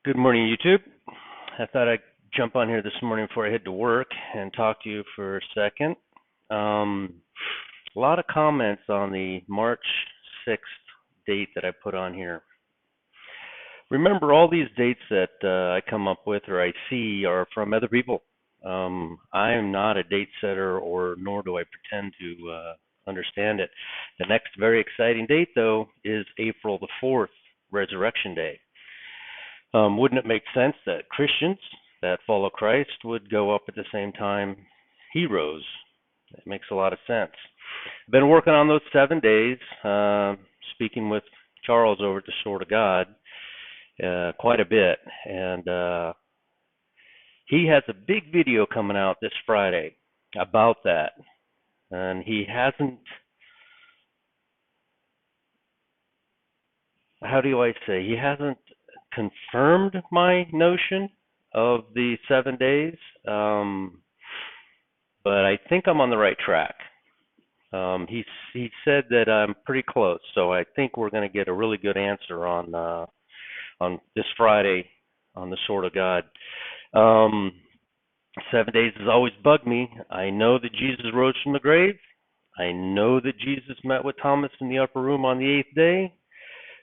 Good morning, YouTube. I thought I'd jump on here this morning before I head to work and talk to you for a second. Um, a lot of comments on the March 6th date that I put on here. Remember, all these dates that I come up with or I see are from other people. I am not a date setter, or nor do I pretend to understand it. The next very exciting date, though, is April the 4th, Resurrection Day. Wouldn't it make sense that Christians that follow Christ would go up at the same time he rose? It makes a lot of sense. I've been working on those 7 days, speaking with Charles over at the Sword of God quite a bit, and he has a big video coming out this Friday about that, and he hasn't. How do I say? He hasn't confirmed my notion of the 7 days, but I think I'm on the right track. He said that I'm pretty close, so I think we're going to get a really good answer on this Friday on the Sword of God. 7 days has always bugged me. I know that Jesus rose from the grave. I know that Jesus met with Thomas in the upper room on the 8th day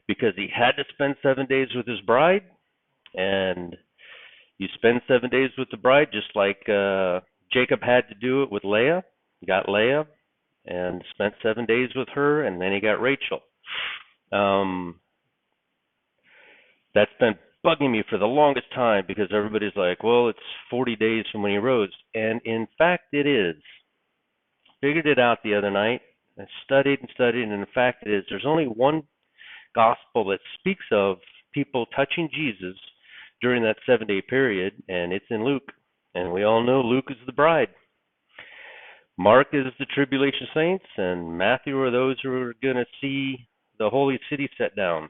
because he had to spend 7 days with his bride, and you spend 7 days with the bride just like Jacob had to do it with Leah. He got Leah and spent 7 days with her, and then he got Rachel. That's been bugging me for the longest time because everybody's like, well, it's 40 days from when he rose. And in fact, it is. Figured it out the other night. I studied and studied, and in fact, it is. There's only one gospel that speaks of people touching Jesus during that 7 day period, and it's in Luke. And we all know Luke is the bride. Mark is the tribulation saints, and Matthew are those who are going to see the holy city set down.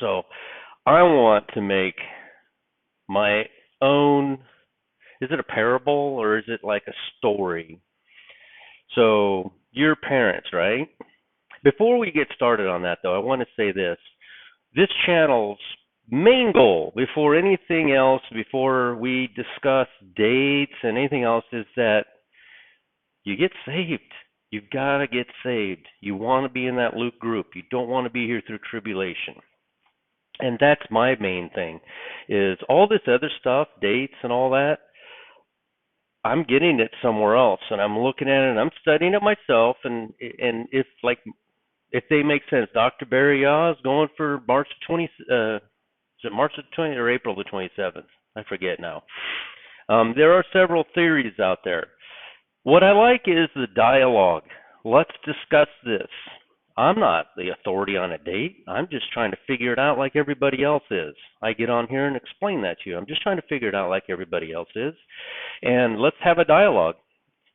So I want to make my own. Is it a parable or is it like a story? So your parents, right? Before we get started on that, though, I want to say this. This channel's main goal, before anything else, before we discuss dates and anything else, is that you get saved. You've got to get saved. You want to be in that Luke group. You don't want to be here through tribulation. And that's my main thing, is all this other stuff, dates and all that, I'm getting it somewhere else, and I'm looking at it, and I'm studying it myself, and if they make sense. Dr. Barry Yaw is going for March 20, is it March the 20th or April the 27th? I forget now. There are several theories out there. What I like is the dialogue. Let's discuss this. I'm not the authority on a date. I'm just trying to figure it out like everybody else is. I get on here and explain that to you. I'm just trying to figure it out like everybody else is. And let's have a dialogue.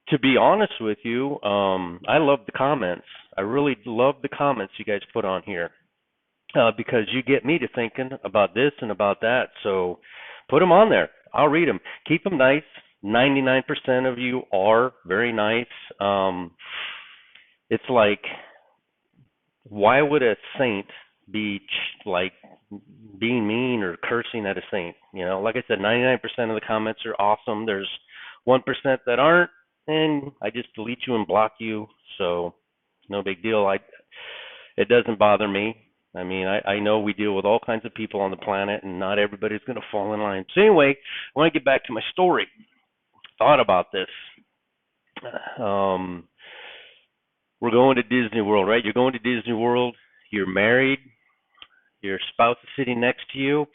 To be honest with you, I love the comments. I really love the comments you guys put on here because you get me to thinking about this and about that. So put them on there. I'll read them. Keep them nice. 99% of you are very nice. It's like, why would a saint be like being mean or cursing at a saint? You know, like I said, 99% of the comments are awesome. There's 1% that aren't, and I just delete you and block you. So no big deal. It doesn't bother me. I mean, I know we deal with all kinds of people on the planet, and not everybody's going to fall in line. So anyway, I want to get back to my story. Thought about this. We're going to Disney World, right? You're going to Disney World. You're married. Your spouse is sitting next to you,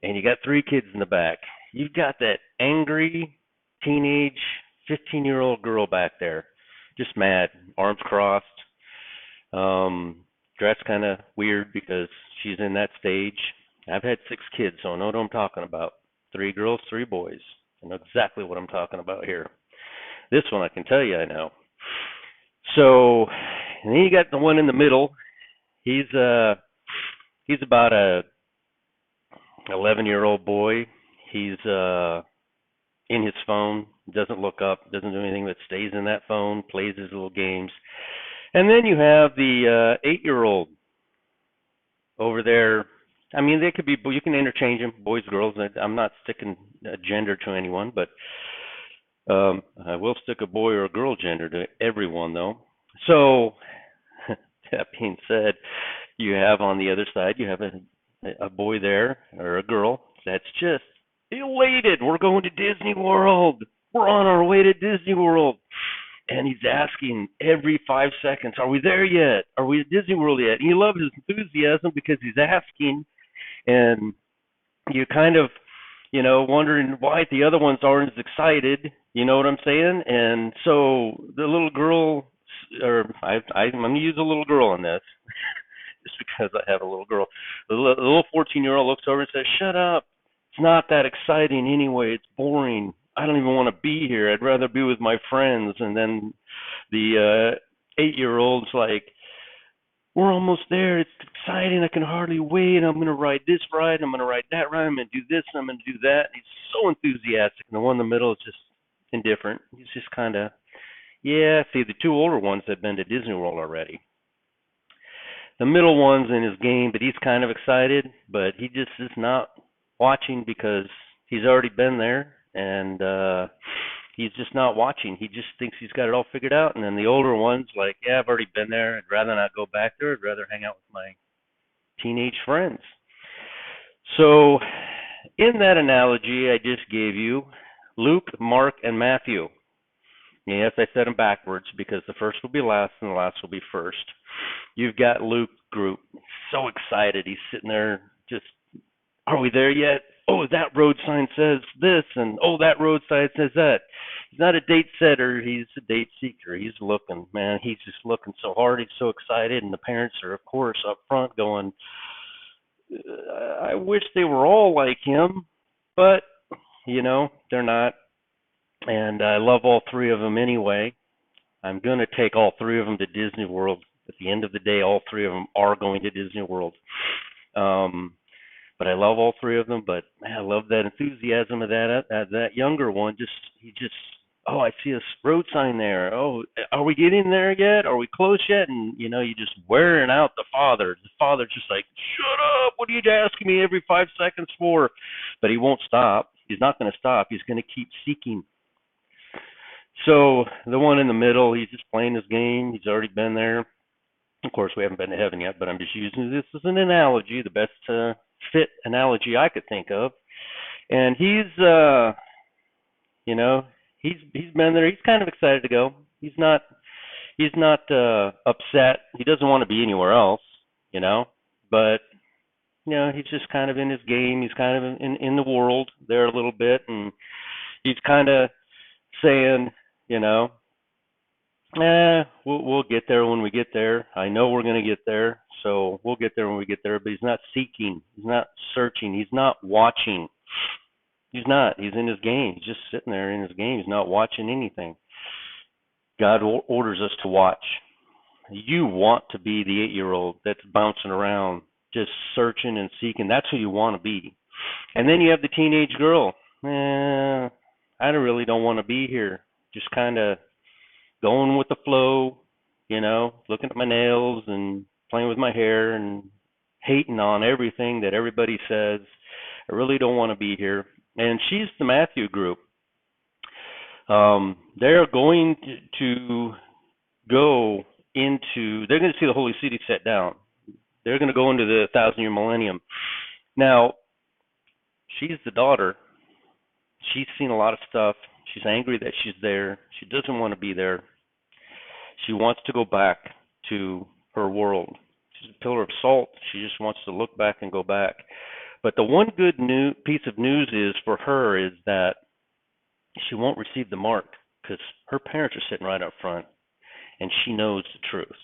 and you got 3 kids in the back. You've got that angry teenage 15-year-old girl back there, just mad, arms crossed, dressed kind of weird because she's in that stage. I've had 6 kids, so I know what I'm talking about. 3 girls, 3 boys. I know exactly what I'm talking about here. This one I can tell you I know. So, and then you got the one in the middle. He's about a 11-year-old boy. He's in his phone, doesn't look up, doesn't do anything but stays in that phone, plays his little games. And then you have the 8-year-old over there I mean, they could be, you can interchange them, boys, girls. I'm not sticking a gender to anyone, but I will stick a boy or a girl gender to everyone, though. So, that being said, you have on the other side, you have a boy there or a girl that's just elated. We're going to Disney World. We're on our way to Disney World. And he's asking every 5 seconds, are we there yet? Are we at Disney World yet? And you love his enthusiasm because he's asking, and you kind of, wondering why the other ones aren't as excited. You know what I'm saying? And so the little girl, or I'm going to use a little girl in this, just because I have a little girl. The little 14-year-old looks over and says, "Shut up! It's not that exciting anyway. It's boring. I don't even want to be here. I'd rather be with my friends." And then the 8-year-old's like, "We're almost there. It's exciting. I can hardly wait. I'm going to ride this ride. I'm going to ride that ride. I'm going to do this. I'm going to do that." And he's so enthusiastic. And the one in the middle is just indifferent. He's just kind of, yeah. See, the two older ones have been to Disney World already. The middle one's in his game, but he's kind of excited, but he just is not watching because he's already been there, and he's just not watching. He just thinks he's got it all figured out. And then the older one's like, "Yeah, I've already been there. I'd rather not go back there. I'd rather hang out with my teenage friends." So, in that analogy I just gave you, Luke, Mark, and Matthew. Yes, I said them backwards because the first will be last and the last will be first. You've got Luke's group, so excited. He's sitting there just, "Are we there yet? Oh, that road sign says this, and oh, that road sign says that." He's not a date setter, he's a date seeker. He's looking, man, he's just looking so hard. He's so excited, and the parents are, of course, up front going, "I wish they were all like him," but, they're not. And I love all three of them anyway. I'm going to take all three of them to Disney World. At the end of the day, all three of them are going to Disney World. Um, but I love all three of them. But man, I love that enthusiasm of that younger one. He just, "Oh, I see a road sign there. Oh, are we getting there yet? Are we close yet?" And you just wearing out the father. The father's just like, "Shut up! What are you asking me every 5 seconds for?" But he won't stop. He's not going to stop. He's going to keep seeking. So the one in the middle, he's just playing his game. He's already been there. Of course, we haven't been to heaven yet, but I'm just using this as an analogy, the best fit analogy I could think of. And you know, he's been there. He's kind of excited to go. He's not upset. He doesn't want to be anywhere else, but he's just kind of in his game. He's kind of in the world there a little bit, and he's kind of saying, you know, we'll get there when we get there. I know we're going to get there, so we'll get there when we get there. But he's not seeking. He's not searching. He's not watching. He's not. He's in his game. He's just sitting there in his game. He's not watching anything. God orders us to watch. You want to be the 8-year-old that's bouncing around, just searching and seeking. That's who you want to be. And then you have the teenage girl. I really don't want to be here. Just kind of going with the flow, looking at my nails and playing with my hair and hating on everything that everybody says. I really don't want to be here. And she's the Matthew group. They're going to go into, they're going to see the holy city set down. They're going to go into the 1,000-year millennium. Now, she's the daughter. She's seen a lot of stuff. She's angry that she's there. She doesn't want to be there. She wants to go back to her world. She's a pillar of salt. She just wants to look back and go back. But the one good piece of news is for her is that she won't receive the mark because her parents are sitting right up front, and she knows the truth.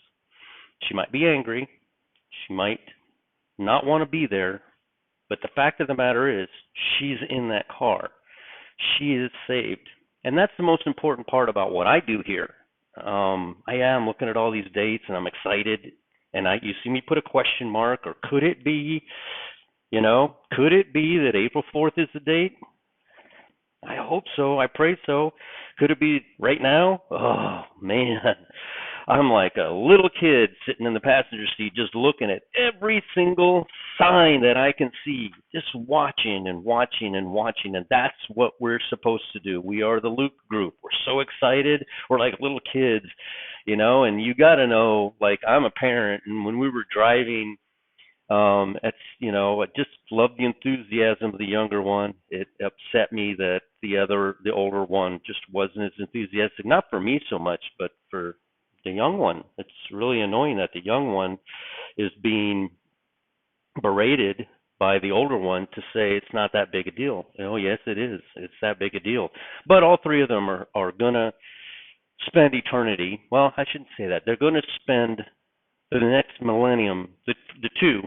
She might be angry. She might not want to be there. But the fact of the matter is she's in that car. She is saved. And that's the most important part about what I do here. I am looking at all these dates, and I'm excited. And you see me put a question mark, or could it be, could it be that April 4th is the date? I hope so. I pray so. Could it be right now? Oh, man. I'm like a little kid sitting in the passenger seat just looking at every single sign that I can see, just watching and watching and watching. And that's what we're supposed to do. We are the Luke group. We're so excited. We're like little kids, and you got to know, like, I'm a parent, and when we were driving, I just loved the enthusiasm of the younger one. It upset me that the older one, just wasn't as enthusiastic. Not for me so much, but for the young one. It's really annoying that the young one is being berated by the older one to say it's not that big a deal. Yes, it is. It's that big a deal. But all three of them are gonna spend eternity. Well, I shouldn't say that. They're going to spend the next millennium. The two,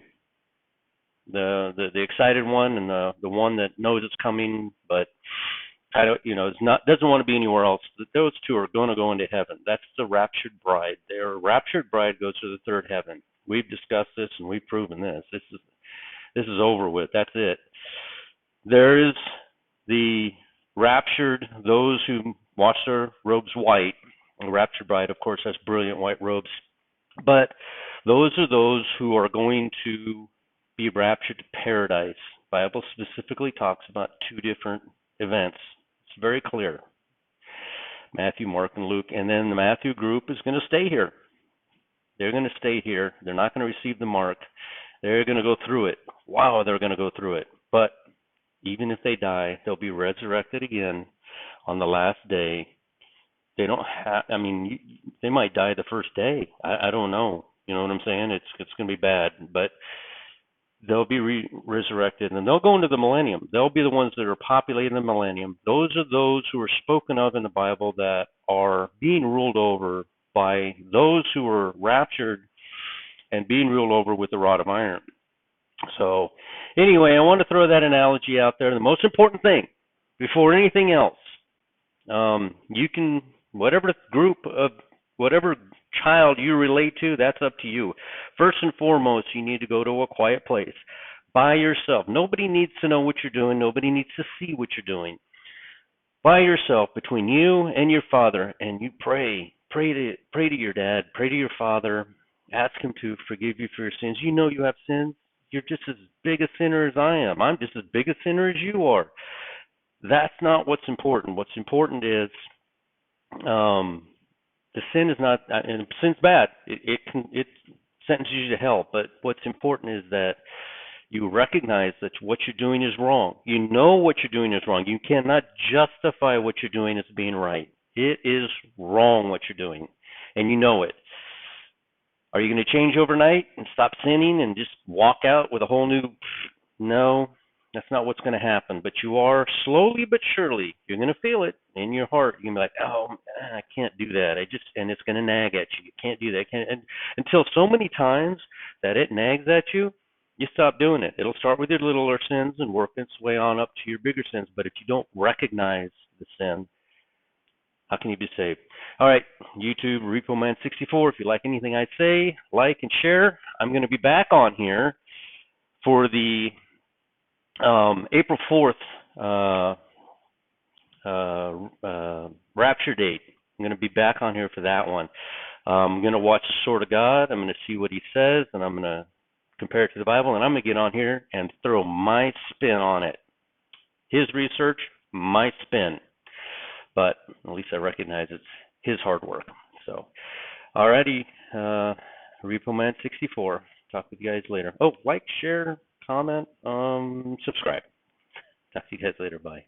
the excited one and the one that knows it's coming, but I don't, is not doesn't want to be anywhere else. Those two are going to go into heaven. That's the raptured bride. Their raptured bride goes to the third heaven. We've discussed this and we've proven this. This is over with. That's it. There is the raptured, those who wash their robes white. The raptured bride, of course, has brilliant white robes. But those are those who are going to be raptured to paradise. The Bible specifically talks about two different events. It's very clear. Matthew, Mark, and Luke. And then the Matthew group is going to stay here. They're going to stay here. They're not going to receive the mark. They're going to go through it. Wow, they're going to go through it. But even if they die, they'll be resurrected again on the last day. They don't have, they might die the first day. I don't know. You know what I'm saying? It's going to be bad. But they'll be resurrected, and they'll go into the millennium. They'll be the ones that are populating the millennium. Those are those who are spoken of in the Bible that are being ruled over by those who are raptured and being ruled over with the rod of iron. So anyway, I want to throw that analogy out there. The most important thing, before anything else, you can, whatever group of, whatever child you relate to, that's up to you. First and foremost, you need to go to a quiet place by yourself. Nobody needs to know what you're doing. Nobody needs to see what you're doing. By yourself, between you and your Father, and you pray. Pray to your dad. Pray to your Father. Ask him to forgive you for your sins. You know you have sins. You're just as big a sinner as I am. I'm just as big a sinner as you are. That's not what's important. What's important is the sin is not, and sin's bad. It sentences you to hell. But what's important is that you recognize that what you're doing is wrong. You know what you're doing is wrong. You cannot justify what you're doing as being right. It is wrong what you're doing, and you know it. Are you going to change overnight and stop sinning and just walk out with a whole new? No, that's not what's going to happen. But you are, slowly but surely, you're going to feel it in your heart. You're going to be like, oh, I can't do that. And it's going to nag at you. You can't do that. Until so many times that it nags at you, you stop doing it. It'll start with your littler sins and work its way on up to your bigger sins. But if you don't recognize the sin, how can you be saved? All right, YouTube, RepoMan64. If you like anything I say, like and share. I'm going to be back on here for the April 4th rapture date. I'm going to be back on here for that one. I'm going to watch the Sword of God. I'm going to see what he says, and I'm going to compare it to the Bible, and I'm going to get on here and throw my spin on it. His research, my spin. But at least I recognize it's his hard work. So, alrighty, RepoMan64. Talk with you guys later. Oh, like, share, comment, subscribe. Talk to you guys later. Bye.